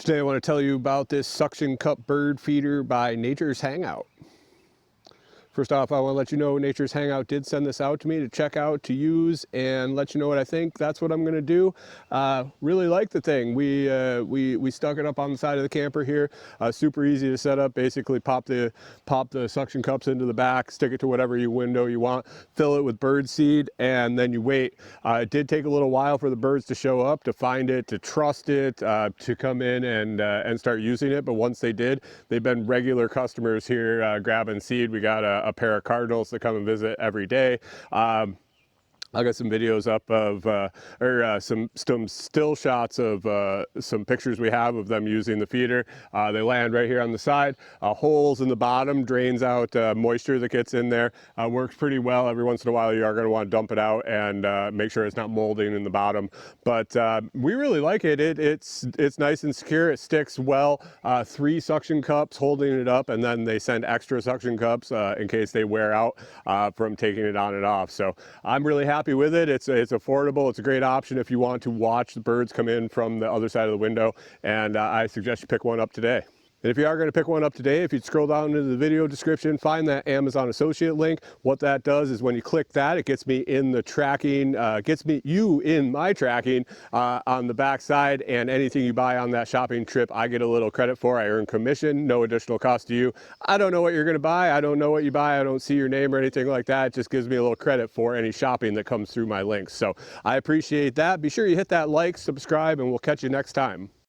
Today I want to tell you about this suction cup bird feeder by Nature's Hangout. First off, I want to let you know Nature's Hangout did send this out to me to check out, to use, and let you know what I think. That's what I'm going to do. Really like the thing. We stuck it up on the side of the camper here. Super easy to set up. Basically, pop the suction cups into the back, stick it to whatever window you want, fill it with bird seed, and then you wait. It did take a little while for the birds to show up, to find it, to trust it, to come in and start using it. But once they did, they've been regular customers here grabbing seed. We got a pair of cardinals that come and visit every day. I got some videos up of, some still shots of some pictures we have of them using the feeder. They land right here on the side. Holes in the bottom drains out moisture that gets in there. Works pretty well. Every once in a while you are going to want to dump it out and make sure it's not molding in the bottom. But we really like it. It's nice and secure. It sticks well. 3 suction cups holding it up, and then they send extra suction cups in case they wear out from taking it on and off. So I'm really happy with it. It's affordable. It's a great option if you want to watch the birds come in from the other side of the window, and I suggest you pick one up today. And if you are going to pick one up today, if you scroll down into the video description, find that Amazon associate link. What that does is when you click that, it gets me in the tracking, you in my tracking on the back side, and anything you buy on that shopping trip, I get a little credit for. I earn commission, no additional cost to you. I don't know what you're going to buy. I don't know what you buy. I don't see your name or anything like that. It just gives me a little credit for any shopping that comes through my links. So I appreciate that. Be sure you hit that like, subscribe, and we'll catch you next time.